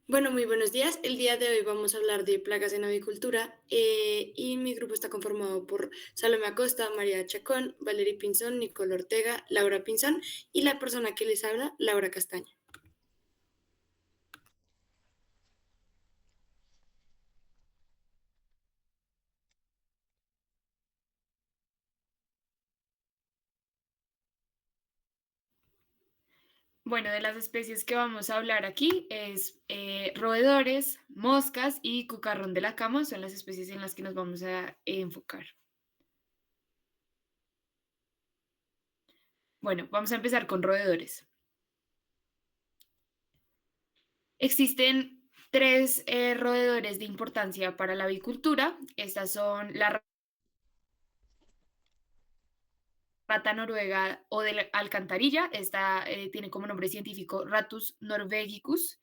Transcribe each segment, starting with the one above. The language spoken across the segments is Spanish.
Bueno, muy buenos días. El día de hoy vamos a hablar de plagas en avicultura y mi grupo está conformado por Salome Acosta, María Chacón, Valerie Pinzón, Nicole Ortega, Laura Pinzón y la persona que les habla, Laura Castaña. Bueno, de las especies que vamos a hablar aquí es roedores, moscas y cucarrón de la cama, son las especies en las que nos vamos a enfocar. Bueno, vamos a empezar con roedores. Existen tres roedores de importancia para la avicultura. Estas son la rata noruega o de la alcantarilla. Esta tiene como nombre científico Ratus norvegicus.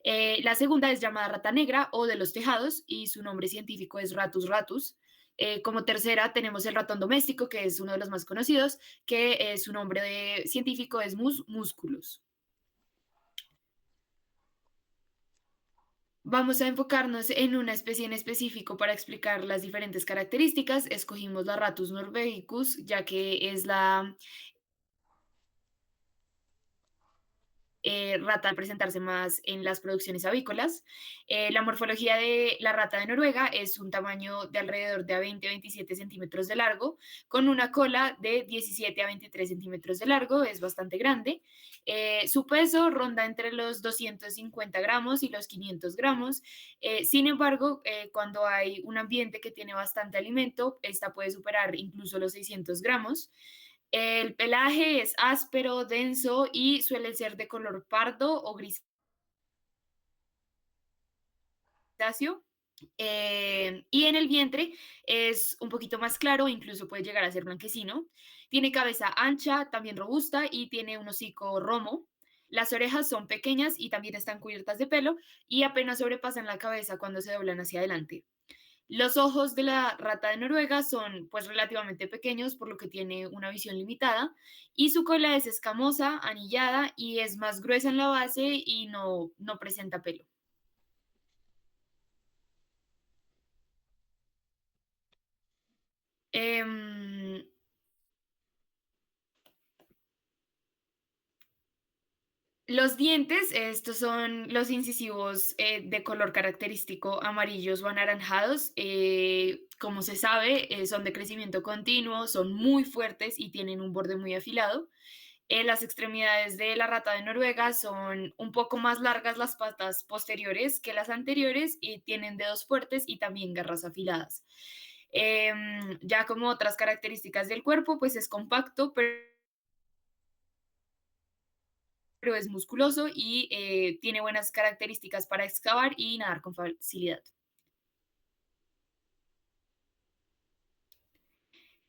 La segunda es llamada rata negra o de los tejados y su nombre científico es Ratus ratus. Como tercera tenemos el ratón doméstico, que es uno de los más conocidos, que su nombre científico es musculus. Vamos a enfocarnos en una especie en específico para explicar las diferentes características. Escogimos la Ratus norvegicus, ya que es la rata al presentarse más en las producciones avícolas. La morfología de la rata de Noruega es un tamaño de alrededor de 20 a 27 centímetros de largo, con una cola de 17 a 23 centímetros de largo, es bastante grande. Su peso ronda entre los 250 gramos y los 500 gramos. Sin embargo, cuando hay un ambiente que tiene bastante alimento, esta puede superar incluso los 600 gramos. El pelaje es áspero, denso y suele ser de color pardo o grisáceo. Y en el vientre es un poquito más claro, incluso puede llegar a ser blanquecino. Tiene cabeza ancha, también robusta y tiene un hocico romo. Las orejas son pequeñas y también están cubiertas de pelo y apenas sobrepasan la cabeza cuando se doblan hacia adelante. Los ojos de la rata de Noruega son pues relativamente pequeños, por lo que tiene una visión limitada, y su cola es escamosa, anillada y es más gruesa en la base y no presenta pelo. Em, los dientes, estos son los incisivos de color característico amarillos o anaranjados. Como se sabe, son de crecimiento continuo, son muy fuertes y tienen un borde muy afilado. Las extremidades de la rata de Noruega son un poco más largas las patas posteriores que las anteriores y tienen dedos fuertes y también garras afiladas. Ya como otras características del cuerpo, pues es compacto, pero es musculoso y tiene buenas características para excavar y nadar con facilidad.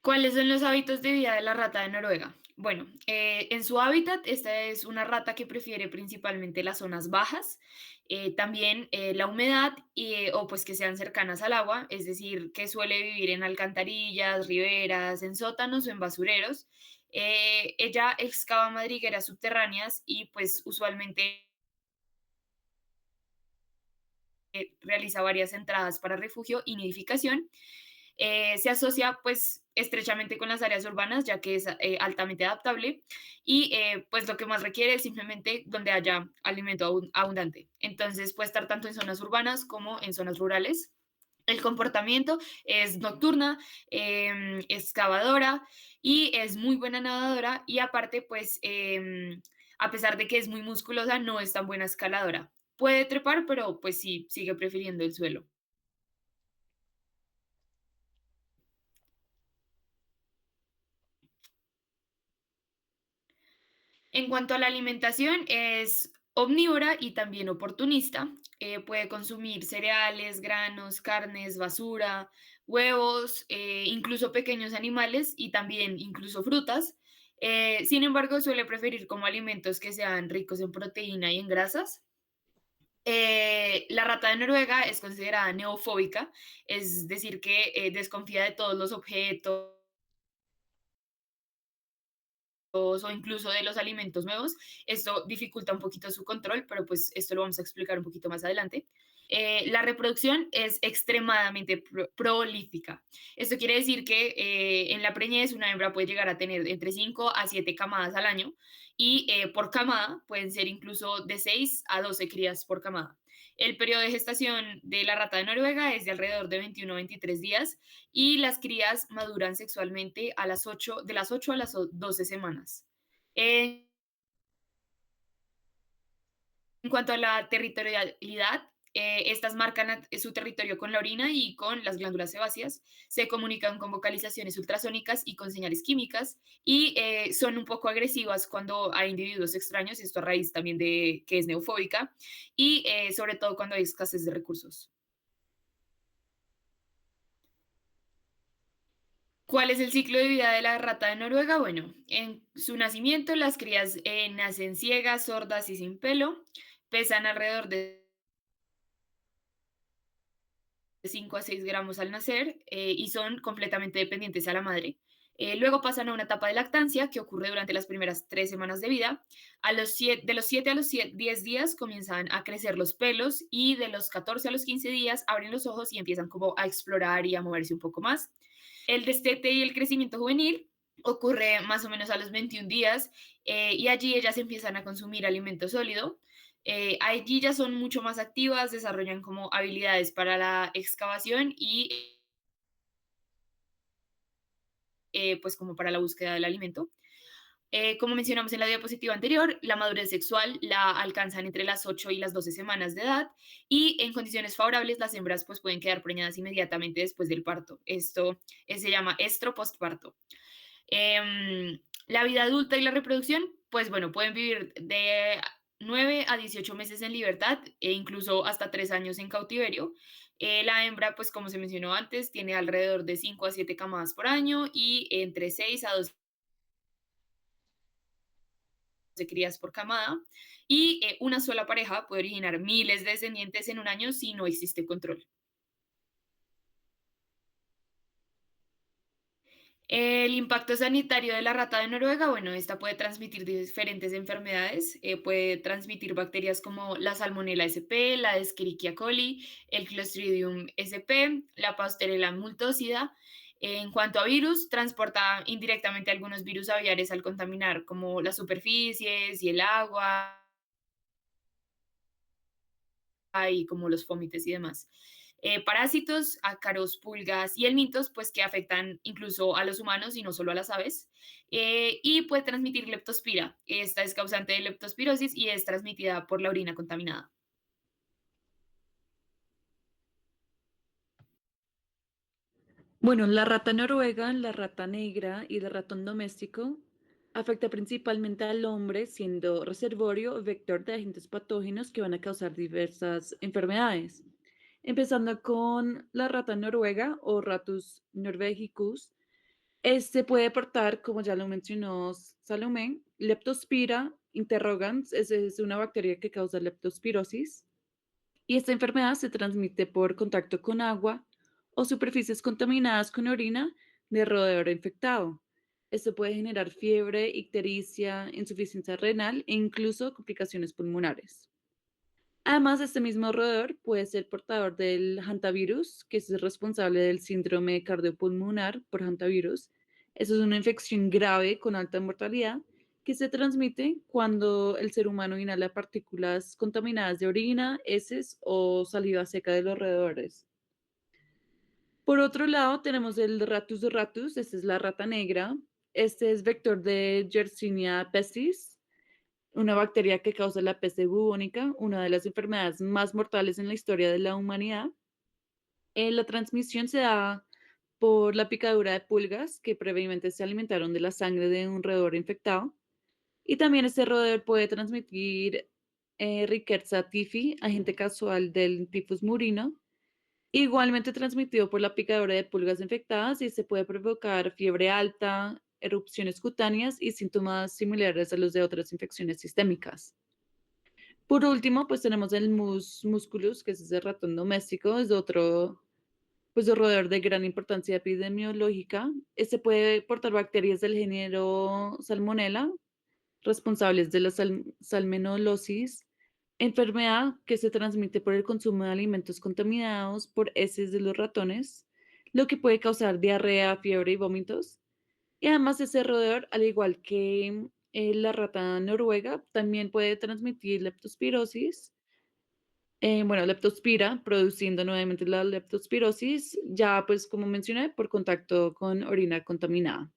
¿Cuáles son los hábitos de vida de la rata de Noruega? Bueno, en su hábitat, esta es una rata que prefiere principalmente las zonas bajas, también la humedad o pues que sean cercanas al agua, es decir, que suele vivir en alcantarillas, riberas, en sótanos o en basureros. Ella excava madrigueras subterráneas y pues usualmente realiza varias entradas para refugio y nidificación. Se asocia pues estrechamente con las áreas urbanas ya que es altamente adaptable y pues lo que más requiere es simplemente donde haya alimento abundante. Entonces puede estar tanto en zonas urbanas como en zonas rurales. El comportamiento es nocturna, excavadora y es muy buena nadadora y aparte pues a pesar de que es muy musculosa no es tan buena escaladora. Puede trepar, pero pues sí, sigue prefiriendo el suelo. En cuanto a la alimentación, es omnívora y también oportunista. Puede consumir cereales, granos, carnes, basura, huevos, incluso pequeños animales y también incluso frutas. Sin embargo, suele preferir como alimentos que sean ricos en proteína y en grasas. La rata de Noruega es considerada neofóbica, es decir, que desconfía de todos los objetos o incluso de los alimentos nuevos. Esto dificulta un poquito su control, pero pues esto lo vamos a explicar un poquito más adelante. La reproducción es extremadamente prolífica. Esto quiere decir que en la preñez una hembra puede llegar a tener entre 5 a 7 camadas al año y por camada pueden ser incluso de 6 a 12 crías por camada. El periodo de gestación de la rata de Noruega es de alrededor de 21 a 23 días y las crías maduran sexualmente de las 8 a las 12 semanas. En cuanto a la territorialidad, estas marcan su territorio con la orina y con las glándulas sebáceas, se comunican con vocalizaciones ultrasónicas y con señales químicas y son un poco agresivas cuando hay individuos extraños, esto a raíz también de que es neofóbica y sobre todo cuando hay escasez de recursos. ¿Cuál es el ciclo de vida de la rata de Noruega? Bueno, en su nacimiento las crías nacen ciegas, sordas y sin pelo, pesan alrededor de 5 a 6 gramos al nacer y son completamente dependientes a la madre. Luego pasan a una etapa de lactancia que ocurre durante las primeras 3 semanas de vida. De los 7 a los 10 días comienzan a crecer los pelos y de los 14 a los 15 días abren los ojos y empiezan como a explorar y a moverse un poco más. El destete y el crecimiento juvenil ocurre más o menos a los 21 días y allí ellas empiezan a consumir alimento sólido. Allí ya son mucho más activas, desarrollan como habilidades para la excavación y pues como para la búsqueda del alimento. Como mencionamos en la diapositiva anterior, la madurez sexual la alcanzan entre las 8 y las 12 semanas de edad y en condiciones favorables las hembras pues pueden quedar preñadas inmediatamente después del parto. Esto se llama estro postparto. La vida adulta y la reproducción, pues bueno, pueden vivir de 9 a 18 meses en libertad e incluso hasta 3 años en cautiverio. La hembra, pues como se mencionó antes, tiene alrededor de 5 a 7 camadas por año y entre 6 a 12 crías por camada. Y una sola pareja puede originar miles de descendientes en un año si no existe control. El impacto sanitario de la rata de Noruega, bueno, esta puede transmitir diferentes enfermedades, puede transmitir bacterias como la Salmonella sp, la Escherichia coli, el Clostridium sp, la Pasteurella multocida. En cuanto a virus, transporta indirectamente algunos virus aviares al contaminar como las superficies y el agua y como los fómites y demás. Parásitos, ácaros, pulgas y helmintos, pues que afectan incluso a los humanos y no solo a las aves. Y puede transmitir leptospira. Esta es causante de leptospirosis y es transmitida por la orina contaminada. Bueno, la rata noruega, la rata negra y el ratón doméstico afecta principalmente al hombre, siendo reservorio o vector de agentes patógenos que van a causar diversas enfermedades. Empezando con la rata noruega o Ratus norvegicus, este puede portar, como ya lo mencionó Salomé, leptospira interrogans, es una bacteria que causa leptospirosis, y esta enfermedad se transmite por contacto con agua o superficies contaminadas con orina de roedor infectado. Esto puede generar fiebre, ictericia, insuficiencia renal e incluso complicaciones pulmonares. Además, este mismo roedor puede ser portador del hantavirus, que es responsable del síndrome cardiopulmonar por hantavirus. Eso es una infección grave con alta mortalidad que se transmite cuando el ser humano inhala partículas contaminadas de orina, heces o saliva seca de los roedores. Por otro lado, tenemos el Ratus ratus, esta es la rata negra. Este es vector de Yersinia pestis, una bacteria que causa la peste bubónica, una de las enfermedades más mortales en la historia de la humanidad. La transmisión se da por la picadura de pulgas que previamente se alimentaron de la sangre de un roedor infectado. Y también este roedor puede transmitir Rickettsia typhi, agente casual del tifus murino, igualmente transmitido por la picadura de pulgas infectadas y se puede provocar fiebre alta, erupciones cutáneas y síntomas similares a los de otras infecciones sistémicas. Por último, pues tenemos el musculus, que es ese ratón doméstico, es otro pues un roedor de gran importancia epidemiológica. Este puede portar bacterias del género Salmonella, responsables de la salmonelosis, enfermedad que se transmite por el consumo de alimentos contaminados por heces de los ratones, lo que puede causar diarrea, fiebre y vómitos. Y además ese roedor, al igual que la rata noruega, también puede transmitir leptospirosis, bueno, leptospira, produciendo nuevamente la leptospirosis, ya pues como mencioné, por contacto con orina contaminada.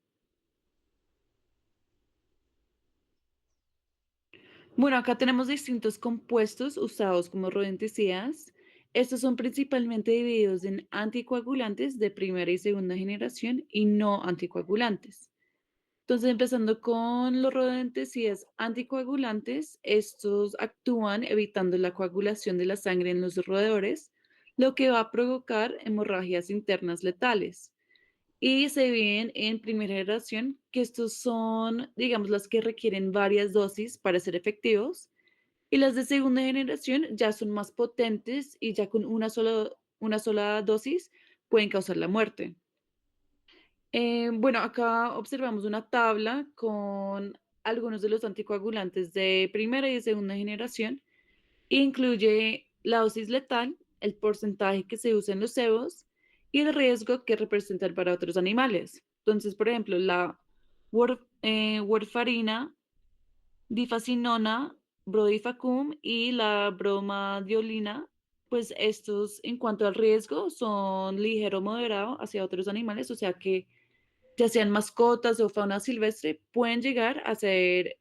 Bueno, acá tenemos distintos compuestos usados como rodenticidas. Estos son principalmente divididos en anticoagulantes de primera y segunda generación y no anticoagulantes. Entonces, empezando con los rodenticidas anticoagulantes, estos actúan evitando la coagulación de la sangre en los roedores, lo que va a provocar hemorragias internas letales. Y se dividen en primera generación, que estos son, digamos, las que requieren varias dosis para ser efectivos, y las de segunda generación ya son más potentes y ya con una sola dosis pueden causar la muerte. Bueno, acá observamos una tabla con algunos de los anticoagulantes de primera y de segunda generación. Incluye la dosis letal, el porcentaje que se usa en los cebos y el riesgo que representan para otros animales. Entonces, por ejemplo, la warfarina, difacinona, brodifacum y la bromadiolina, pues estos en cuanto al riesgo son ligero o moderado hacia otros animales, o sea que ya sean mascotas o fauna silvestre, puede llegar a ser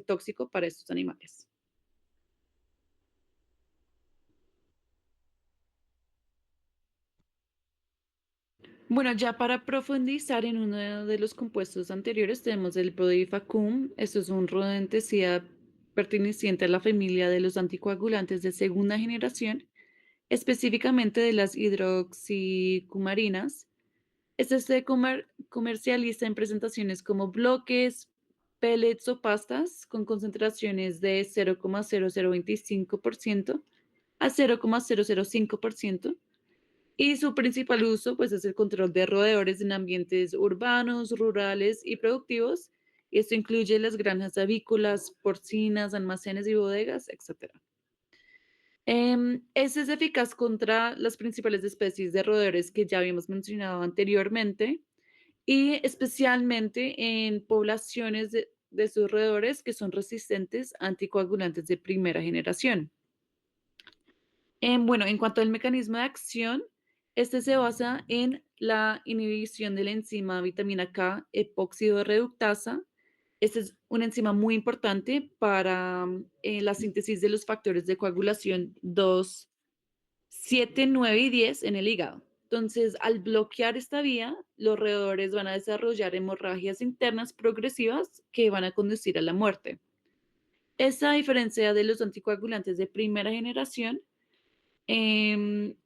tóxico para estos animales. Bueno, ya para profundizar en uno de los compuestos anteriores, tenemos el Prodifacum. Esto es un rodenticida perteneciente a la familia de los anticoagulantes de segunda generación, específicamente de las hidroxicumarinas. Este se comercializa en presentaciones como bloques, pellets o pastas con concentraciones de 0,0025% a 0,005%. Y su principal uso, pues, es el control de roedores en ambientes urbanos, rurales y productivos. Y esto incluye las granjas avícolas, porcinas, almacenes y bodegas, etcétera. Este es eficaz contra las principales especies de roedores que ya habíamos mencionado anteriormente y especialmente en poblaciones de sus roedores que son resistentes a anticoagulantes de primera generación. Bueno, en cuanto al mecanismo de acción, este se basa en la inhibición de la enzima vitamina K epóxido reductasa. Esta es una enzima muy importante para la síntesis de los factores de coagulación 2, 7, 9 y 10 en el hígado. Entonces, al bloquear esta vía, los roedores van a desarrollar hemorragias internas progresivas que van a conducir a la muerte. Esta diferencia de los anticoagulantes de primera generación, em,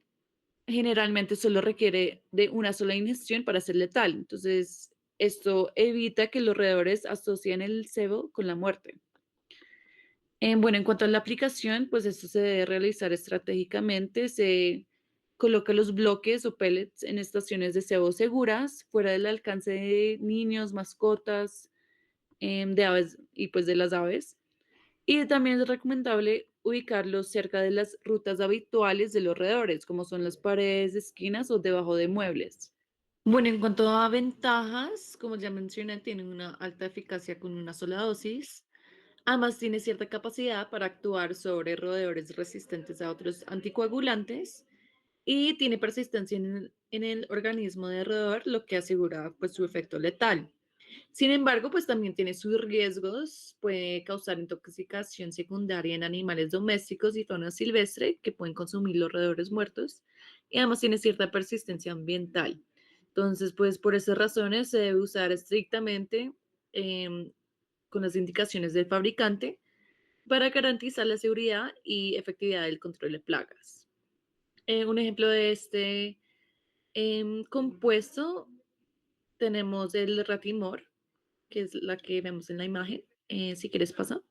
generalmente solo requiere de una sola ingestión para ser letal. Entonces, esto evita que los roedores asocien el cebo con la muerte. Bueno, en cuanto a la aplicación, pues esto se debe realizar estratégicamente. Se coloca los bloques o pellets en estaciones de cebo seguras, fuera del alcance de niños, mascotas, de aves y pues de las aves. Y también es recomendable ubicarlos cerca de las rutas habituales de los roedores, como son las paredes, esquinas o debajo de muebles. Bueno, en cuanto a ventajas, como ya mencioné, tiene una alta eficacia con una sola dosis. Además, tiene cierta capacidad para actuar sobre roedores resistentes a otros anticoagulantes y tiene persistencia en el organismo de roedor, lo que asegura pues, su efecto letal. Sin embargo, pues también tiene sus riesgos, puede causar intoxicación secundaria en animales domésticos y fauna silvestre que pueden consumir los roedores muertos y además tiene cierta persistencia ambiental. Entonces, pues por esas razones se debe usar estrictamente em, con las indicaciones del fabricante para garantizar la seguridad y efectividad del control de plagas. Un ejemplo de este compuesto tenemos el Ratimor, que es la que vemos en la imagen. Si quieres pasa.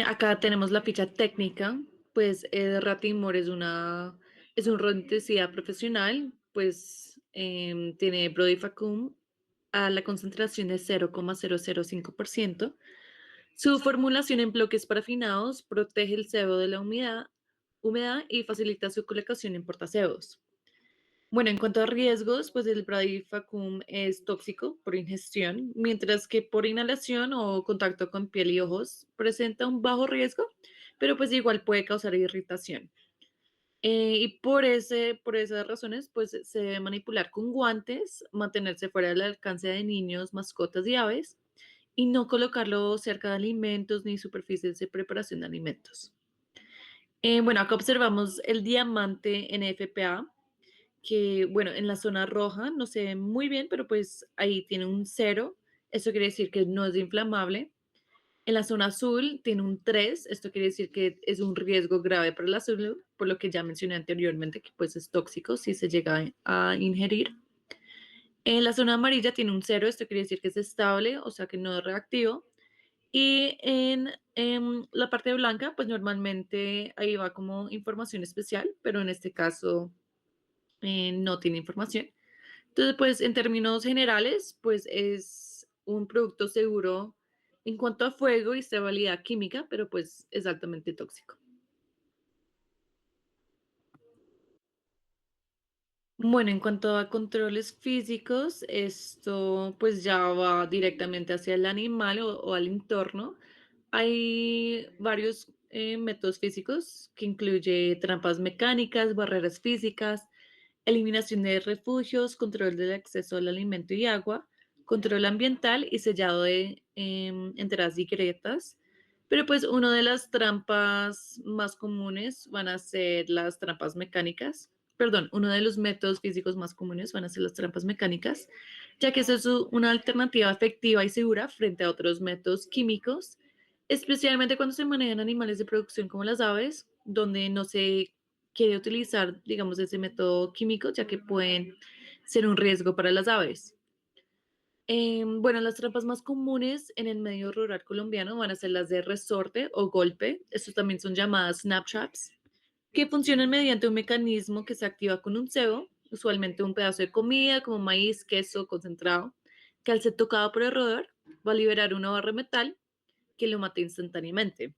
Acá tenemos la ficha técnica. Pues Ratimor es un rodenticida profesional, pues tiene Brodifacoum a la concentración de 0,005%. Su formulación en bloques parafinados protege el sebo de la humedad y facilita su colocación en portasebos. Bueno, en cuanto a riesgos, pues el Bradifacum es tóxico por ingestión, mientras que por inhalación o contacto con piel y ojos presenta un bajo riesgo, pero pues igual puede causar irritación. Y por esas razones, pues se debe manipular con guantes, mantenerse fuera del alcance de niños, mascotas y aves, y no colocarlo cerca de alimentos ni superficies de preparación de alimentos. Bueno, acá observamos el diamante NFPA, que, bueno, en la zona roja no se ve muy bien, pero pues ahí tiene un cero. Esto quiere decir que no es inflamable. En la zona azul tiene un 3. Esto quiere decir que es un riesgo grave para la salud, por lo que ya mencioné anteriormente que pues es tóxico si se llega a ingerir. En la zona amarilla tiene un cero. Esto quiere decir que es estable, o sea que no es reactivo. Y en la parte blanca, pues normalmente ahí va como información especial, pero en este caso no tiene información. Entonces, pues en términos generales, pues es un producto seguro en cuanto a fuego y estabilidad química, pero pues es altamente tóxico. Bueno, en cuanto a controles físicos, esto pues ya va directamente hacia el animal o al entorno. Hay varios métodos físicos que incluye trampas mecánicas, barreras físicas, eliminación de refugios, control del acceso al alimento y agua, control ambiental y sellado de entradas y grietas. Pero pues una de las trampas más comunes van a ser las trampas mecánicas. Perdón, uno de los métodos físicos más comunes van a ser las trampas mecánicas, ya que eso es una alternativa efectiva y segura frente a otros métodos químicos, especialmente cuando se manejan animales de producción como las aves, donde no se quiere utilizar, digamos, ese método químico, ya que pueden ser un riesgo para las aves. Bueno, las trampas más comunes en el medio rural colombiano van a ser las de resorte o golpe. Estos también son llamadas snap traps, que funcionan mediante un mecanismo que se activa con un cebo, usualmente un pedazo de comida como maíz, queso, concentrado, que al ser tocado por el roedor va a liberar una barra de metal que lo mata instantáneamente.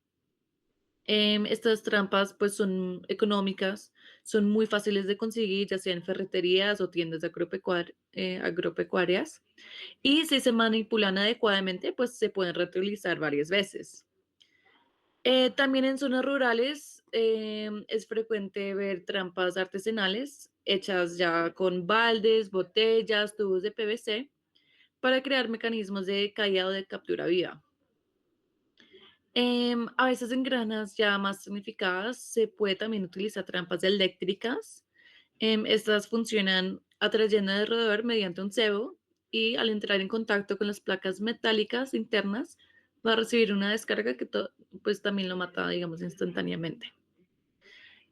Estas trampas pues son económicas, son muy fáciles de conseguir, ya sea en ferreterías o tiendas agropecuarias, y si se manipulan adecuadamente, pues se pueden reutilizar varias veces. También en zonas rurales es frecuente ver trampas artesanales hechas ya con baldes, botellas, tubos de PVC para crear mecanismos de caída o de captura viva. A veces en granas ya más significadas se puede también utilizar trampas eléctricas. Estas funcionan atrayendo alrededor mediante un cebo y al entrar en contacto con las placas metálicas internas va a recibir una descarga que pues también lo mata, digamos, instantáneamente.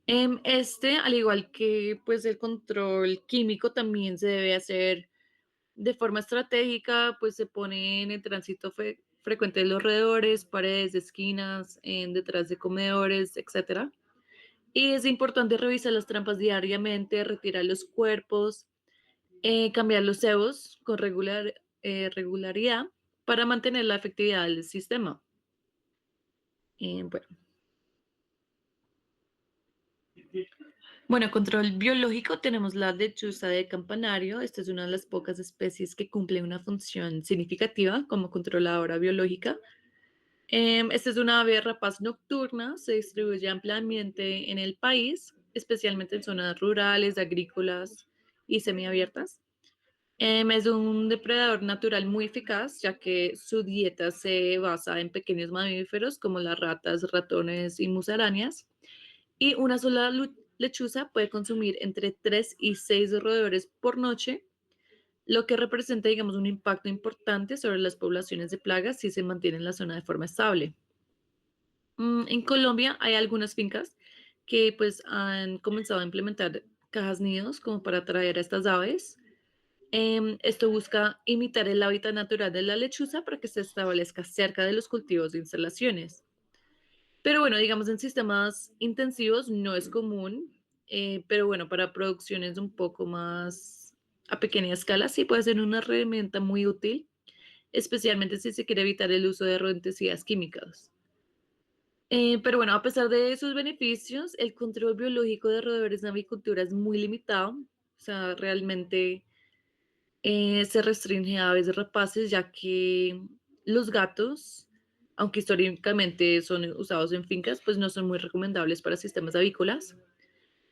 Al igual que pues el control químico también se debe hacer de forma estratégica, pues se pone en el tránsito frecuente de los alrededores, paredes, esquinas, detrás de comedores, etcétera. Y es importante revisar las trampas diariamente, retirar los cuerpos, cambiar los cebos con regularidad para mantener la efectividad del sistema. Bueno. Bueno, control biológico tenemos la lechuza de campanario. Esta es una de las pocas especies que cumple una función significativa como controladora biológica. Esta es una ave rapaz nocturna, se distribuye ampliamente en el país, especialmente en zonas rurales, agrícolas y semiabiertas. Es un depredador natural muy eficaz, ya que su dieta se basa en pequeños mamíferos como las ratas, ratones y musarañas. Y una sola lechuza puede consumir entre 3 y 6 roedores por noche, lo que representa, digamos, un impacto importante sobre las poblaciones de plagas si se mantiene en la zona de forma estable. En Colombia hay algunas fincas que pues han comenzado a implementar cajas nidos como para atraer a estas aves. Esto busca imitar el hábitat natural de la lechuza para que se establezca cerca de los cultivos de instalaciones. Pero bueno, digamos en sistemas intensivos no es común, pero bueno, para producciones un poco más a pequeña escala sí puede ser una herramienta muy útil, especialmente si se quiere evitar el uso de rodenticidas químicas. Pero bueno, a pesar de sus beneficios, el control biológico de roedores en avicultura es muy limitado. O sea, realmente se restringe a aves rapaces, ya que los gatos, aunque históricamente son usados en fincas, pues no son muy recomendables para sistemas avícolas.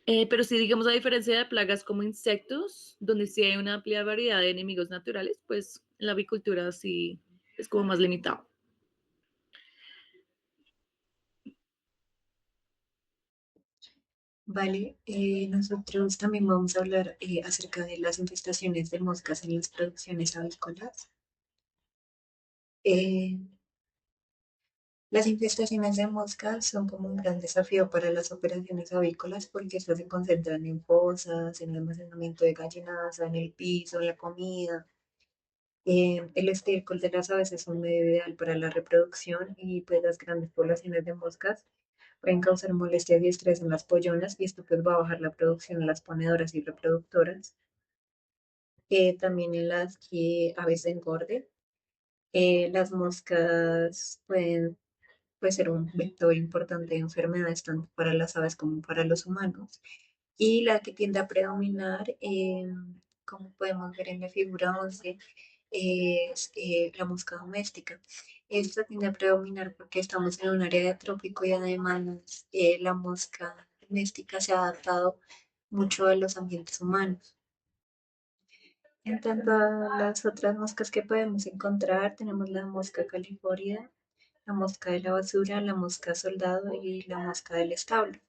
Pero sí, digamos, a diferencia de plagas como insectos, donde sí hay una amplia variedad de enemigos naturales, pues en la avicultura sí es como más limitado. Vale, nosotros también vamos a hablar acerca de las infestaciones de moscas en las producciones avícolas. Eh, las infestaciones de moscas son como un gran desafío para las operaciones avícolas porque estas se concentran en fosas, en el almacenamiento de gallinadas, en el piso, en la comida. El estiércol de las aves es un medio ideal para la reproducción y pues las grandes poblaciones de moscas pueden causar molestias y estrés en las pollonas y esto pues va a bajar la producción en las ponedoras y reproductoras. También en las que aves de engorde. Las moscas puede ser un vector importante de enfermedades tanto para las aves como para los humanos. Y la que tiende a predominar, como podemos ver en la figura 11, es la mosca doméstica. Esta tiende a predominar porque estamos en un área de trópico y además la mosca doméstica se ha adaptado mucho a los ambientes humanos. En tanto a las otras moscas que podemos encontrar, tenemos la mosca california, la mosca de la basura, la mosca soldado y la mosca del establo.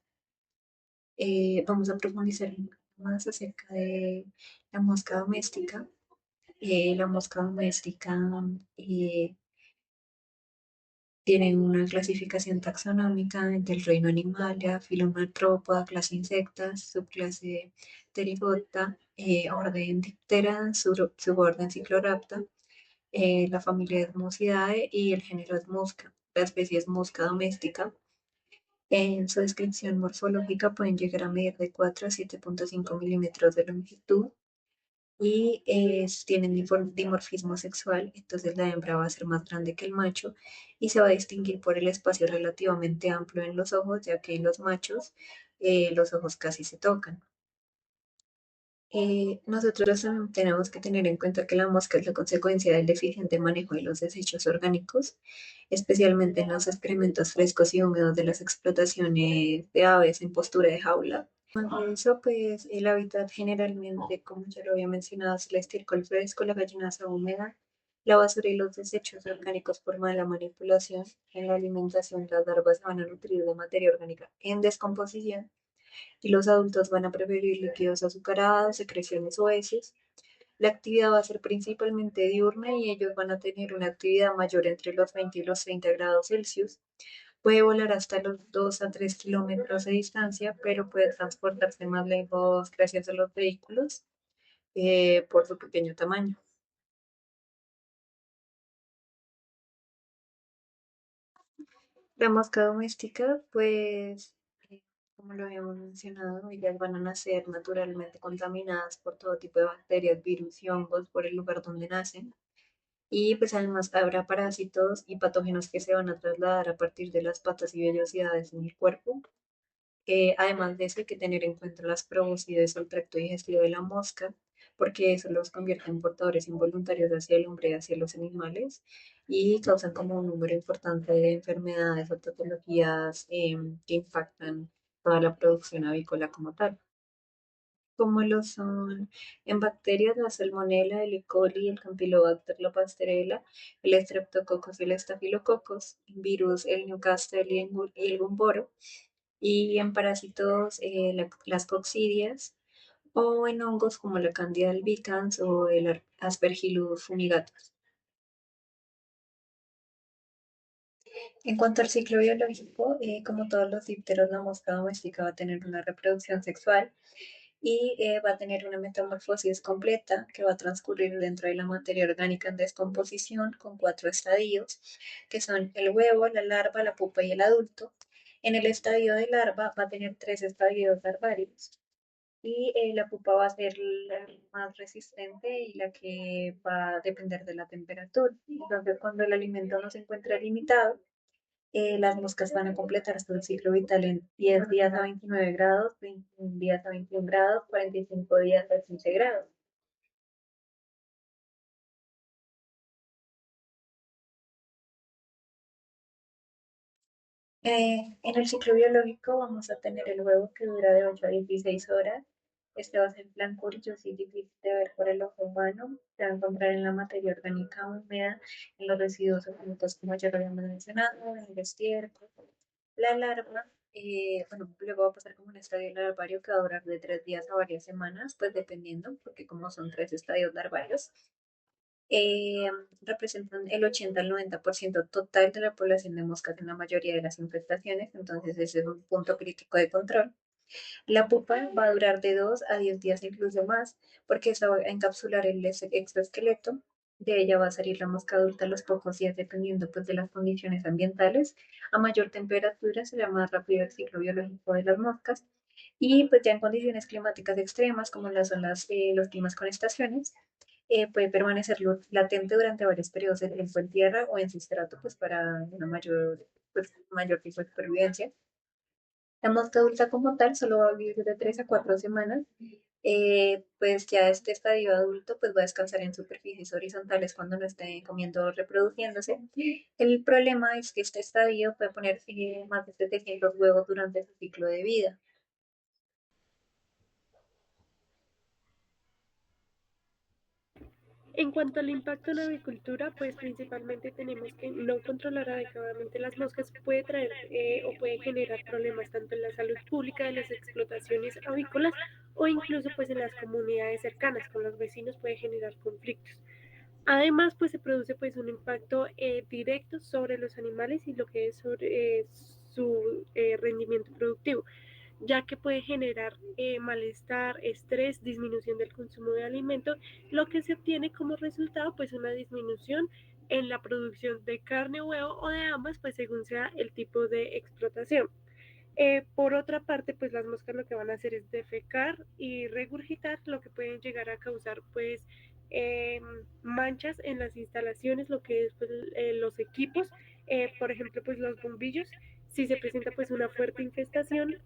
Vamos a profundizar un poco más acerca de la mosca doméstica. La mosca doméstica eh, tiene una clasificación taxonómica del reino Animalia, filum Arthropoda, clase Insectas, subclase Pterygota, orden Diptera, suborden Cyclorapta, la familia Edmosidae y el género Edmusca. La especie es mosca doméstica. En su descripción morfológica pueden llegar a medir de 4 a 7,5 milímetros de longitud y tienen dimorfismo sexual, entonces la hembra va a ser más grande que el macho y se va a distinguir por el espacio relativamente amplio en los ojos, ya que en los machos los ojos casi se tocan. Nosotros también tenemos que tener en cuenta que la mosca es la consecuencia del deficiente manejo de los desechos orgánicos, especialmente en los excrementos frescos y húmedos de las explotaciones de aves en postura de jaula. Por eso, pues, el hábitat generalmente, como ya lo había mencionado, es el estiércol fresco, la gallinaza húmeda, la basura y los desechos orgánicos por mala manipulación. En la alimentación, las larvas se van a nutrir de materia orgánica en descomposición y los adultos van a preferir líquidos azucarados, secreciones o heces. La actividad va a ser principalmente diurna y ellos van a tener una actividad mayor entre los 20 y los 30 grados Celsius. Puede volar hasta los 2 a 3 kilómetros de distancia, pero puede transportarse más lejos gracias a los vehículos por su pequeño tamaño. La mosca doméstica, pues, como lo habíamos mencionado, ellas van a nacer naturalmente contaminadas por todo tipo de bacterias, virus y hongos por el lugar donde nacen. Y pues además habrá parásitos y patógenos que se van a trasladar a partir de las patas y vellosidades en el cuerpo. Además de eso, hay que tener en cuenta las proboscides o el tracto digestivo de la mosca, porque eso los convierte en portadores involuntarios hacia el hombre y hacia los animales y causan como un número importante de enfermedades o patologías que impactan toda la producción avícola como tal, como lo son en bacterias la Salmonella, el E. coli, el Campylobacter, la Pasteurella, el Streptococcus y el Staphylococcus, en virus el Newcastle y el Gumboro, y en parásitos las coccidias, o en hongos como la Candida albicans o el Aspergillus fumigatus. En cuanto al ciclo biológico, como todos los dípteros, la mosca doméstica va a tener una reproducción sexual y va a tener una metamorfosis completa que va a transcurrir dentro de la materia orgánica en descomposición con 4 estadios, que son el huevo, la larva, la pupa y el adulto. En el estadio de larva va a tener tres estadios larvarios y la pupa va a ser la más resistente y la que va a depender de la temperatura. Entonces, cuando el alimento no se encuentra limitado, las moscas van a completar su ciclo vital en 10 días a 29 grados, 21 días a 21 grados, 45 días a 15 grados. En el ciclo biológico vamos a tener el huevo que dura de 8 a 16 horas. Este va a ser blanco, brilloso y difícil de ver por el ojo humano. Se va a encontrar en la materia orgánica húmeda, en los residuos orgánicos, como ya lo habíamos mencionado, en el estiércol. La larva, bueno, luego va a pasar como un estadio larvario que va a durar de 3 días a varias semanas, pues dependiendo, porque como son tres estadios larvarios, eh, representan el 80 al 90% total de la población de moscas en la mayoría de las infestaciones, entonces ese es un punto crítico de control. La pupa va a durar de 2 a 10 días, incluso más, porque eso va a encapsular el exoesqueleto. De ella va a salir la mosca adulta a los pocos días, dependiendo pues, de las condiciones ambientales. A mayor temperatura será más rápido el ciclo biológico de las moscas. Y pues ya en condiciones climáticas extremas, como las son los climas con estaciones, puede permanecer latente durante varios periodos de tiempo en tierra o en sustrato, pues para una mayor tipo de supervivencia. La mosca adulta como tal solo va a vivir de 3 a 4 semanas. Pues ya este estadio adulto pues va a descansar en superficies horizontales cuando no esté comiendo o reproduciéndose. El problema es que este estadio puede poner más de 700 huevos durante su ciclo de vida. En cuanto al impacto en la avicultura, pues principalmente tenemos que no controlar adecuadamente las moscas puede traer o puede generar problemas tanto en la salud pública de las explotaciones avícolas o incluso pues en las comunidades cercanas con los vecinos puede generar conflictos. Además, pues se produce pues un impacto directo sobre los animales y lo que es sobre su rendimiento productivo, ya que puede generar malestar, estrés, disminución del consumo de alimento, lo que se obtiene como resultado pues una disminución en la producción de carne o huevo o de ambas, pues según sea el tipo de explotación. Por otra parte, pues las moscas lo que van a hacer es defecar y regurgitar, lo que pueden llegar a causar pues manchas en las instalaciones, lo que es pues, los equipos, por ejemplo, pues los bombillos. Si se presenta pues una fuerte infestación,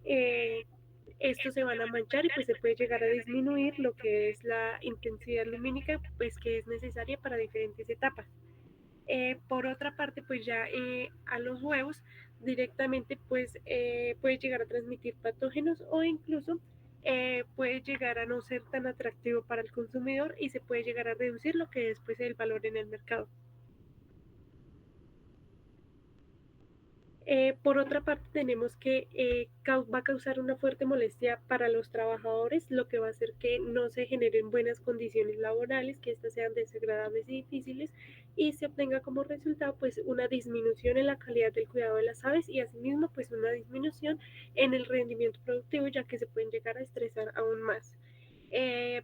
estos se van a manchar y pues se puede llegar a disminuir lo que es la intensidad lumínica pues que es necesaria para diferentes etapas. Por otra parte, pues ya a los huevos directamente pues puede llegar a transmitir patógenos o incluso puede llegar a no ser tan atractivo para el consumidor y se puede llegar a reducir lo que es pues el valor en el mercado. Por otra parte, tenemos que va a causar una fuerte molestia para los trabajadores, lo que va a hacer que no se generen buenas condiciones laborales, que éstas sean desagradables y difíciles, y se obtenga como resultado pues una disminución en la calidad del cuidado de las aves y asimismo pues una disminución en el rendimiento productivo, ya que se pueden llegar a estresar aún más.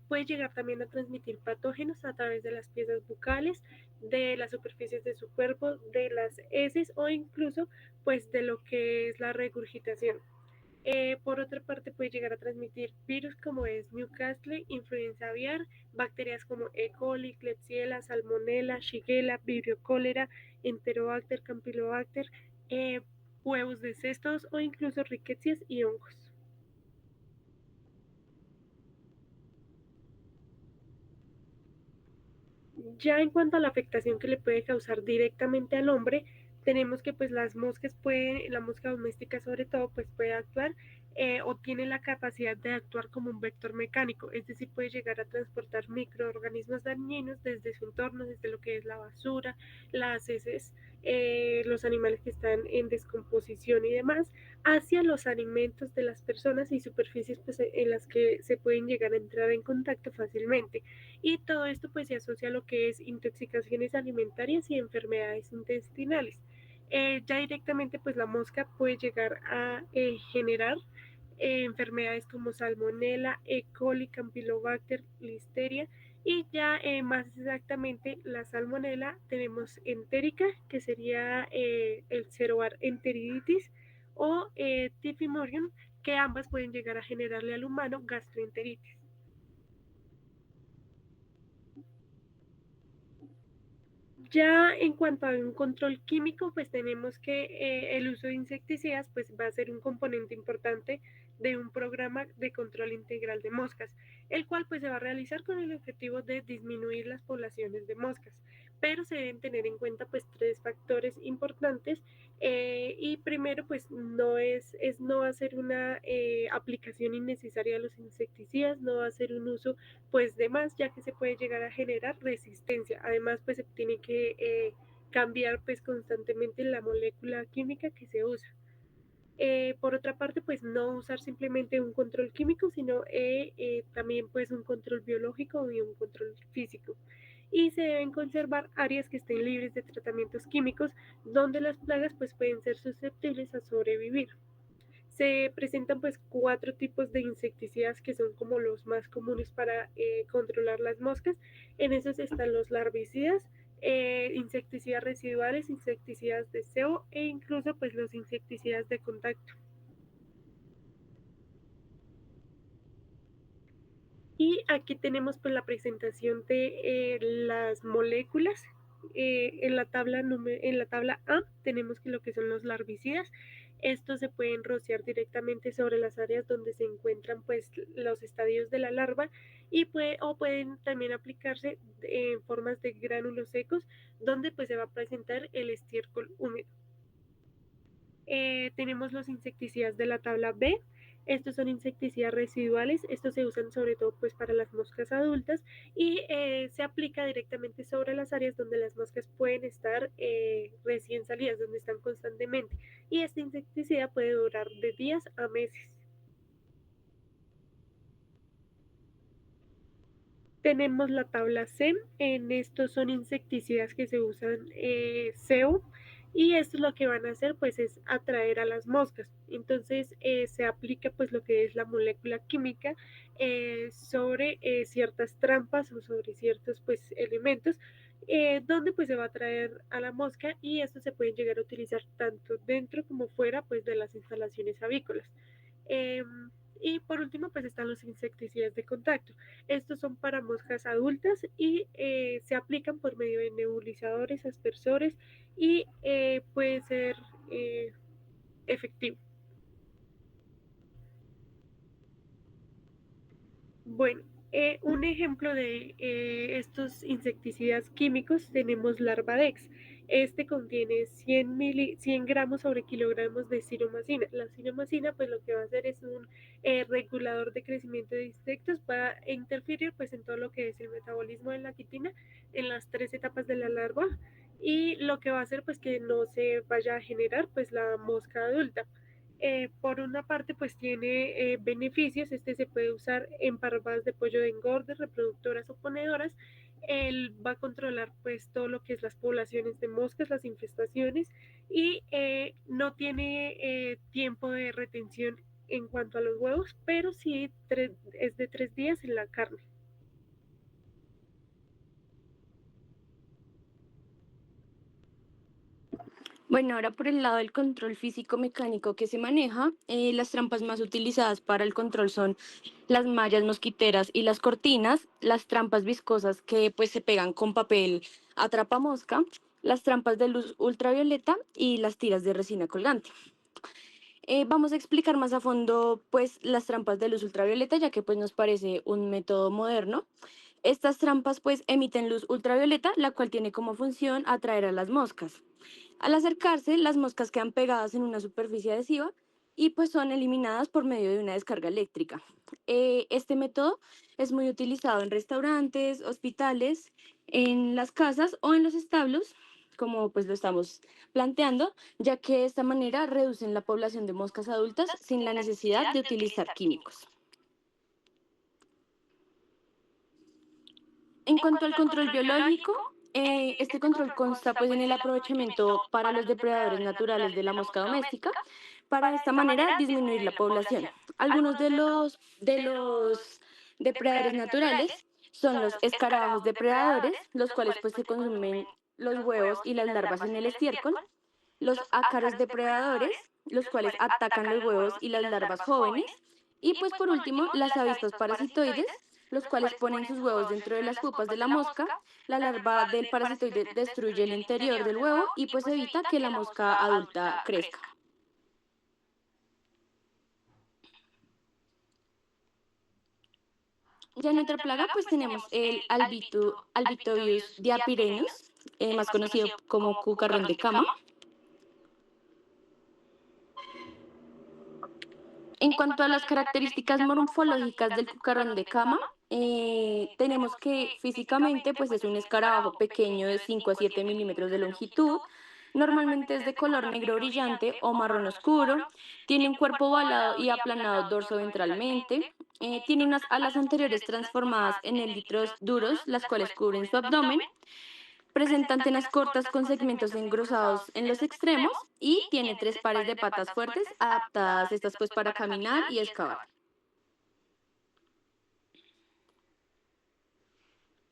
Puede llegar también a transmitir patógenos a través de las piezas bucales, de las superficies de su cuerpo, de las heces o incluso pues de lo que es la regurgitación. Por otra parte puede llegar a transmitir virus como es Newcastle, influenza aviar, bacterias como E. coli, Klebsiella, Salmonella, Shigella, Vibrio cólera, Enterobacter, Campylobacter, huevos de cestos o incluso riquecias y hongos. Ya en cuanto a la afectación que le puede causar directamente al hombre, tenemos que pues las moscas pueden, la mosca doméstica sobre todo, pues puede actuar o tiene la capacidad de actuar como un vector mecánico, es decir, puede llegar a transportar microorganismos dañinos desde su entorno, desde lo que es la basura, las heces, los animales que están en descomposición y demás, hacia los alimentos de las personas y superficies pues, en las que se pueden llegar a entrar en contacto fácilmente. Y todo esto pues se asocia a lo que es intoxicaciones alimentarias y enfermedades intestinales. Ya directamente pues la mosca puede llegar a generar enfermedades como salmonella, E. coli, campylobacter, listeria y ya más exactamente la salmonella tenemos entérica que sería el ceroar enteriditis o Typhimurium, que ambas pueden llegar a generarle al humano gastroenteritis. Ya en cuanto a un control químico, pues tenemos que el uso de insecticidas pues va a ser un componente importante de un programa de control integral de moscas, el cual pues se va a realizar con el objetivo de disminuir las poblaciones de moscas. Pero se deben tener en cuenta pues tres factores importantes y primero pues es no hacer una aplicación innecesaria de los insecticidas, no hacer un uso pues de más, ya que se puede llegar a generar resistencia. Además, pues se tiene que cambiar pues constantemente la molécula química que se usa. Por otra parte, pues no usar simplemente un control químico, sino también pues un control biológico y un control físico. Y se deben conservar áreas que estén libres de tratamientos químicos, donde las plagas pues pueden ser susceptibles a sobrevivir. Se presentan pues cuatro tipos de insecticidas que son como los más comunes para controlar las moscas. En esos están los larvicidas, insecticidas residuales, insecticidas de SEO e incluso pues los insecticidas de contacto. Y aquí tenemos pues la presentación de las moléculas. En la tabla A tenemos que lo que son los larvicidas. Estos se pueden rociar directamente sobre las áreas donde se encuentran pues los estadios de la larva y pueden también aplicarse en formas de gránulos secos donde pues se va a presentar el estiércol húmedo. Tenemos los insecticidas de la tabla B. Estos son insecticidas residuales. Estos se usan sobre todo pues para las moscas adultas y se aplica directamente sobre las áreas donde las moscas pueden estar recién salidas, donde están constantemente. Y este insecticida puede durar de días a meses. Tenemos la tabla C. En estos son insecticidas que se usan SEO y esto lo que van a hacer pues es atraer a las moscas. Entonces se aplica pues lo que es la molécula química sobre ciertas trampas o sobre ciertos pues elementos donde pues se va a atraer a la mosca y esto se puede llegar a utilizar tanto dentro como fuera pues de las instalaciones avícolas. Eh, y por último, pues están los insecticidas de contacto. Estos son para moscas adultas y se aplican por medio de nebulizadores, aspersores y puede ser efectivo. Bueno, un ejemplo de estos insecticidas químicos tenemos Larvadex. Este contiene 100 gramos sobre kilogramos de ciromacina. La ciromacina pues lo que va a hacer es un regulador de crecimiento de insectos, va a interferir pues en todo lo que es el metabolismo de la quitina en las tres etapas de la larva y lo que va a hacer pues que no se vaya a generar pues la mosca adulta. Por una parte, pues tiene beneficios. Este se puede usar en parvadas de pollo de engorde, reproductoras o ponedoras. Él va a controlar pues todo lo que es las poblaciones de moscas, las infestaciones y no tiene tiempo de retención en cuanto a los huevos, pero sí es de 3 días en la carne. Bueno, ahora por el lado del control físico-mecánico que se maneja, las trampas más utilizadas para el control son las mallas mosquiteras y las cortinas, las trampas viscosas que pues se pegan con papel atrapamosca, las trampas de luz ultravioleta y las tiras de resina colgante. Vamos a explicar más a fondo pues las trampas de luz ultravioleta, ya que pues nos parece un método moderno. Estas trampas pues emiten luz ultravioleta, la cual tiene como función atraer a las moscas. Al acercarse, las moscas quedan pegadas en una superficie adhesiva y pues son eliminadas por medio de una descarga eléctrica. Este método es muy utilizado en restaurantes, hospitales, en las casas o en los establos, como pues lo estamos planteando, ya que de esta manera reducen la población de moscas adultas sin la necesidad de utilizar químicos. En cuanto al control biológico, este control consta pues en el aprovechamiento para los depredadores naturales de la mosca doméstica, para de esta manera disminuir la población. Algunos de los depredadores naturales son los escarabajos depredadores, los cuales pues se consumen los huevos y las larvas en el estiércol, los ácaros depredadores, los cuales atacan los huevos y las larvas jóvenes. Y pues por último, las avispas parasitoides, los cuales ponen sus huevos dentro de las pupas de la mosca. La larva del parasitoide destruye el interior del huevo y pues evita que la mosca adulta crezca. Ya en otra plaga, pues tenemos el Albitobius diapirenus, más conocido como cucarrón de cama. En cuanto a las características morfológicas del cucarrón de cama, tenemos que físicamente pues es un escarabajo pequeño de 5 a 7 milímetros de longitud. Normalmente es de color negro brillante o marrón oscuro. Tiene un cuerpo ovalado y aplanado dorsoventralmente. Tiene unas alas anteriores transformadas en élitros duros, las cuales cubren su abdomen. Presenta antenas cortas con segmentos engrosados en los extremos y tiene 3 pares de patas fuertes, adaptadas estas pues para caminar y excavar.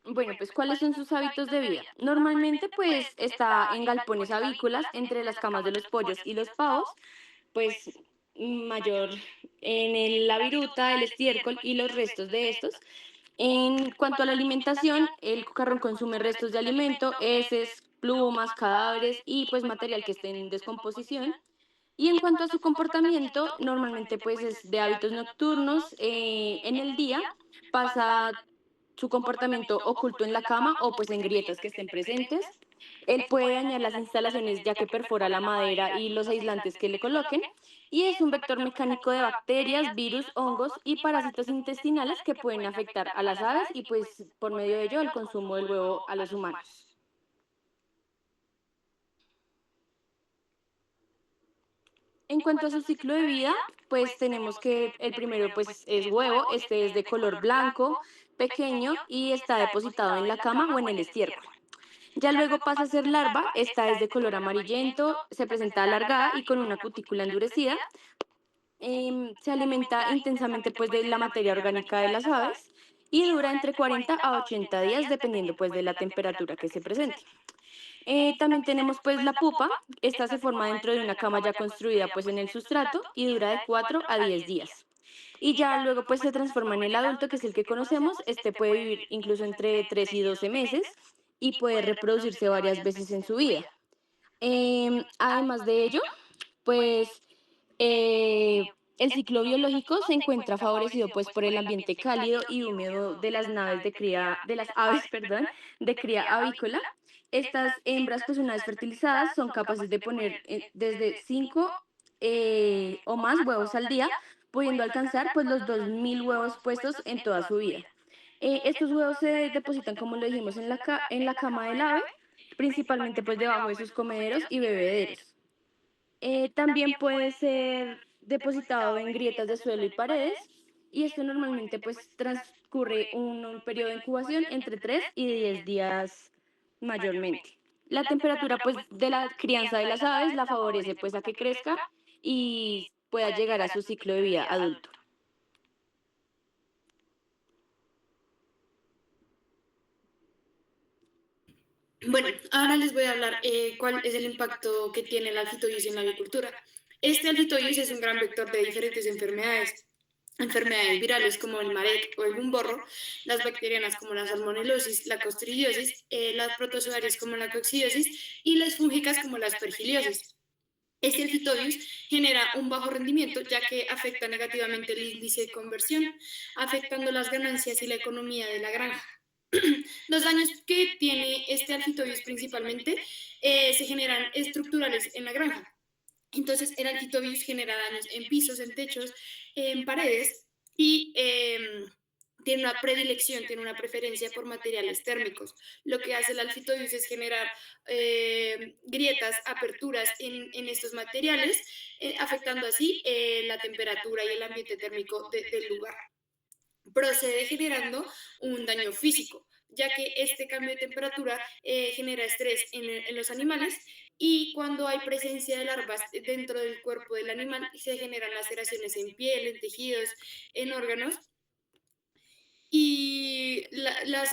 Bueno, pues ¿cuáles son sus hábitos de vida? Normalmente pues está en galpones avícolas entre las camas de los pollos y los pavos, pues mayor la viruta, el estiércol y los restos de estos. En cuanto a la alimentación, el cucarrón consume restos de alimento, heces, plumas, cadáveres y pues material que esté en descomposición. Y en cuanto a su comportamiento, normalmente pues es de hábitos nocturnos. En el día pasa su comportamiento oculto en la cama o pues en grietas que estén presentes. Él puede dañar las instalaciones ya que perfora la madera y los aislantes que le coloquen. Y es un vector mecánico de bacterias, virus, hongos y parásitos intestinales que pueden afectar a las aves y pues por medio de ello el consumo del huevo a los humanos. En cuanto a su ciclo de vida, pues tenemos que el primero pues es huevo, este es de color blanco, pequeño y está depositado en la cama o en el estiércol. Ya luego pasa a ser larva, esta es de color amarillento, se presenta alargada y con una cutícula endurecida. Se alimenta intensamente pues de la materia orgánica de las aves y dura entre 40 a 80 días dependiendo pues de la temperatura que se presente. También tenemos pues la pupa, esta se forma dentro de una cama ya construida pues en el sustrato y dura de 4 a 10 días. Y ya luego pues se transforma en el adulto, que es el que conocemos, este puede vivir incluso entre 3 y 12 meses y puede reproducirse varias veces en su vida. Además de ello, pues el ciclo biológico se encuentra favorecido pues por el ambiente cálido y húmedo de las naves de cría, de las aves, perdón, de cría avícola. Estas hembras, pues una vez fertilizadas, son capaces de poner desde 5 o más huevos al día, pudiendo alcanzar pues los 2.000 huevos puestos en toda su vida. Estos huevos se depositan, como lo dijimos, en la cama del ave, principalmente pues debajo de sus comederos y bebederos. También puede ser depositado en grietas de suelo y paredes, y esto normalmente pues transcurre un periodo de incubación entre 3 y 10 días mayormente. La temperatura pues de la crianza de las aves la favorece pues a que crezca y pueda llegar a su ciclo de vida adulto. Bueno, ahora les voy a hablar cuál es el impacto que tiene el alfitoides en la avicultura. Este alfitoides es un gran vector de diferentes enfermedades virales como el marek o el bumborro, las bacterianas como la salmonelosis, la costridiosis, las protozoarias como la coccidiosis y las fúngicas como la aspergillosis. Este alfitobius genera un bajo rendimiento ya que afecta negativamente el índice de conversión, afectando las ganancias y la economía de la granja. Los daños que tiene este alfitobius principalmente se generan estructurales en la granja. Entonces, el alfitobius genera daños en pisos, en techos, en paredes y tiene una predilección, tiene una preferencia por materiales térmicos. Lo que hace el alfitobius es generar grietas, aperturas en estos materiales, afectando así la temperatura y el ambiente térmico del lugar. Procede generando un daño físico, ya que este cambio de temperatura genera estrés en los animales y cuando hay presencia de larvas dentro del cuerpo del animal se generan laceraciones en piel, en tejidos, en órganos y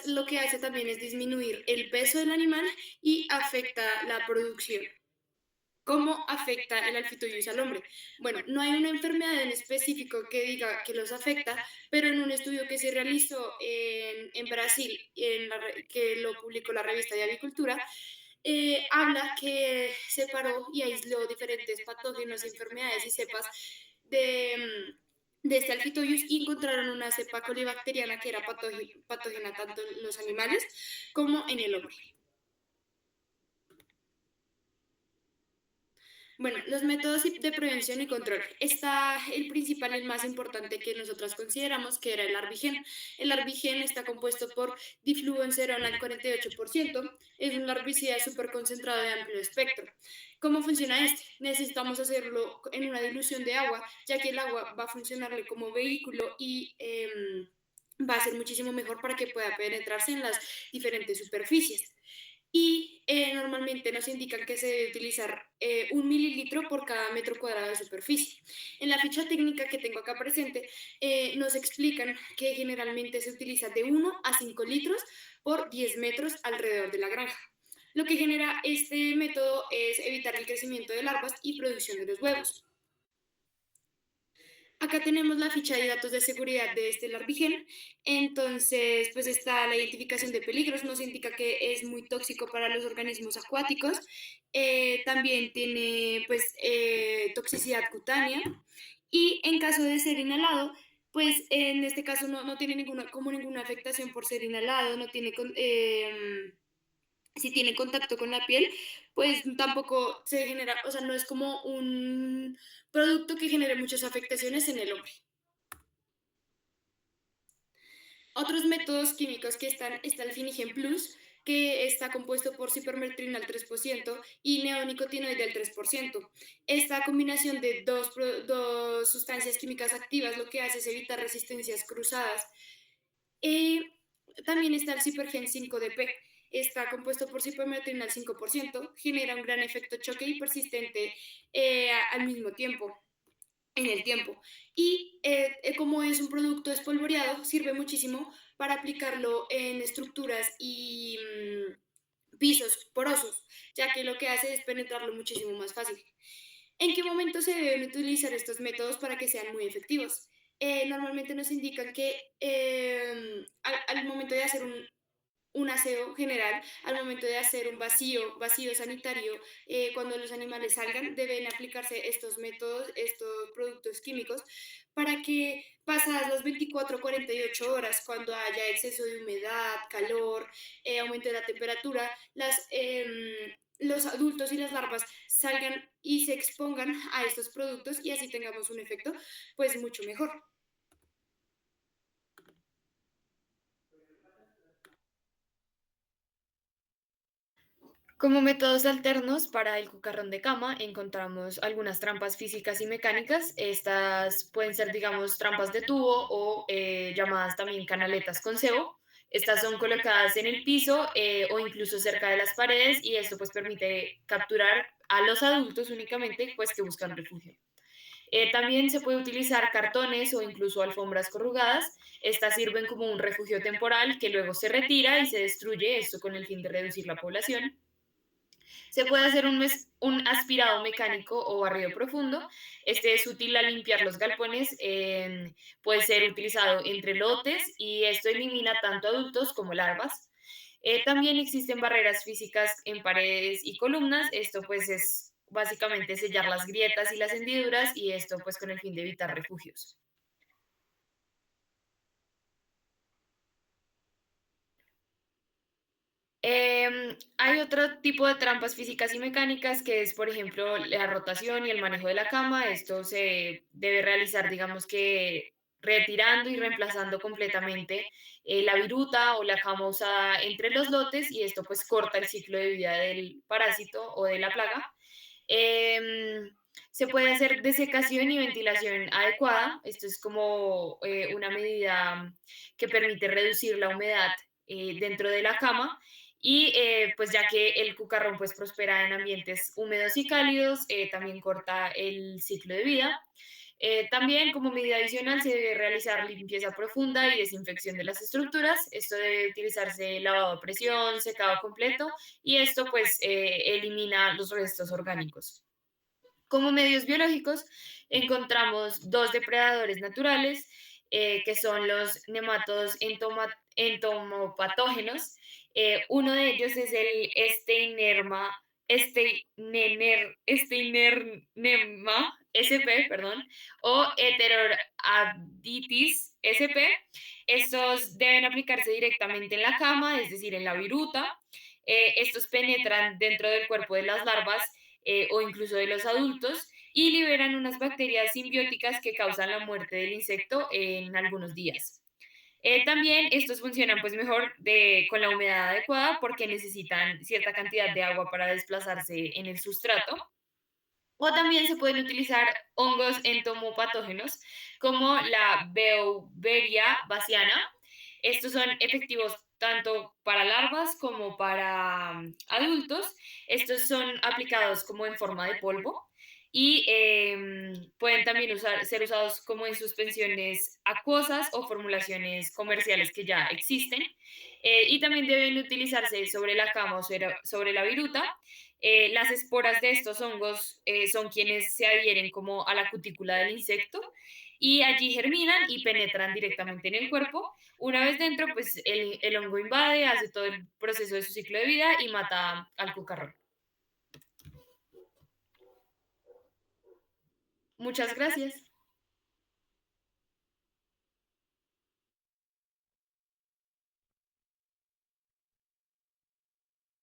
lo que hace también es disminuir el peso del animal y afecta la producción. ¿Cómo afecta el alfitoyus al hombre? Bueno, no hay una enfermedad en específico que diga que los afecta, pero en un estudio que se realizó en Brasil, que lo publicó la revista de Avicultura, habla que separó y aisló diferentes patógenos, enfermedades y cepas de este alfitoyus y encontraron una cepa colibacteriana que era patógena tanto en los animales como en el hombre. Bueno, los métodos de prevención y control. Está el principal, el más importante que nosotras consideramos, que era el Arbigen. El Arbigen está compuesto por difluencerona al 48%. Es un herbicida súper concentrado de amplio espectro. ¿Cómo funciona este? Necesitamos hacerlo en una dilución de agua, ya que el agua va a funcionarle como vehículo y va a ser muchísimo mejor para que pueda penetrarse en las diferentes superficies y normalmente nos indican que se debe utilizar 1 mililitro por cada metro cuadrado de superficie. En la ficha técnica que tengo acá presente nos explican que generalmente se utiliza de 1 a 5 litros por 10 metros alrededor de la granja. Lo que genera este método es evitar el crecimiento de larvas y producción de los huevos. Acá tenemos la ficha de datos de seguridad de este Larvigen. Entonces, pues está la identificación de peligros, nos indica que es muy tóxico para los organismos acuáticos. También tiene, pues, toxicidad cutánea. Y en caso de ser inhalado, pues en este caso no tiene ninguna afectación por ser inhalado, no tiene si tiene contacto con la piel, pues tampoco se genera, o sea, no es como un producto que genere muchas afectaciones en el hombre. Otros métodos químicos que está el Finigen Plus, que está compuesto por cipermetrina al 3% y neonicotinoide al 3%. Esta combinación de dos sustancias químicas activas lo que hace es evitar resistencias cruzadas. También está el Cipergen 5DP. Está compuesto por cipermetrina al 5%, genera un gran efecto choque y persistente al mismo tiempo en el tiempo. Y como es un producto espolvoreado, sirve muchísimo para aplicarlo en estructuras y pisos porosos, ya que lo que hace es penetrarlo muchísimo más fácil. ¿En qué momento se deben utilizar estos métodos para que sean muy efectivos? Normalmente nos indican que al momento de hacer un aseo general, al momento de hacer un vacío sanitario, cuando los animales salgan, deben aplicarse estos métodos, estos productos químicos, para que pasadas las 24 o 48 horas, cuando haya exceso de humedad, calor, aumento de la temperatura, los adultos y las larvas salgan y se expongan a estos productos y así tengamos un efecto pues mucho mejor. Como métodos alternos para el cucarrón de cama encontramos algunas trampas físicas y mecánicas. Estas pueden ser, digamos, trampas de tubo o llamadas también canaletas con cebo. Estas son colocadas en el piso o incluso cerca de las paredes y esto pues permite capturar a los adultos únicamente pues que buscan refugio. También se puede utilizar cartones o incluso alfombras corrugadas. Estas sirven como un refugio temporal que luego se retira y se destruye, esto con el fin de reducir la población. Se puede hacer un aspirado mecánico o barrido profundo. Este es útil al limpiar los galpones. Puede ser utilizado entre lotes y esto elimina tanto adultos como larvas. También existen barreras físicas en paredes y columnas. Esto pues es básicamente sellar las grietas y las hendiduras y esto pues con el fin de evitar refugios. Hay otro tipo de trampas físicas y mecánicas que es, por ejemplo, la rotación y el manejo de la cama. Esto se debe realizar, digamos que retirando y reemplazando completamente la viruta o la cama usada entre los lotes y esto pues corta el ciclo de vida del parásito o de la plaga. Em, Se puede hacer desecación y ventilación adecuada. Esto es como una medida que permite reducir la humedad dentro de la cama y pues ya que el cucarrón pues prospera en ambientes húmedos y cálidos, también corta el ciclo de vida. También como medida adicional se debe realizar limpieza profunda y desinfección de las estructuras. Esto debe utilizarse lavado a presión, secado completo y esto pues elimina los restos orgánicos. Como medios biológicos, encontramos dos depredadores naturales, que son los nematodos entomopatógenos. Uno de ellos es el Steinernema sp, perdón, o Heteroarditis sp. Estos deben aplicarse directamente en la cama, es decir, en la viruta. Estos penetran dentro del cuerpo de las larvas o incluso de los adultos y liberan unas bacterias simbióticas que causan la muerte del insecto en algunos días. También estos funcionan pues mejor con la humedad adecuada porque necesitan cierta cantidad de agua para desplazarse en el sustrato. O también se pueden utilizar hongos entomopatógenos como la Beauveria baciana. Estos son efectivos tanto para larvas como para adultos. Estos son aplicados como en forma de polvo y pueden también ser usados como en suspensiones acuosas o formulaciones comerciales que ya existen. Y también deben utilizarse sobre la cama o sobre la viruta. Las esporas de estos hongos son quienes se adhieren como a la cutícula del insecto y allí germinan y penetran directamente en el cuerpo. Una vez dentro, pues el hongo invade, hace todo el proceso de su ciclo de vida y mata al cucarrón. Muchas gracias.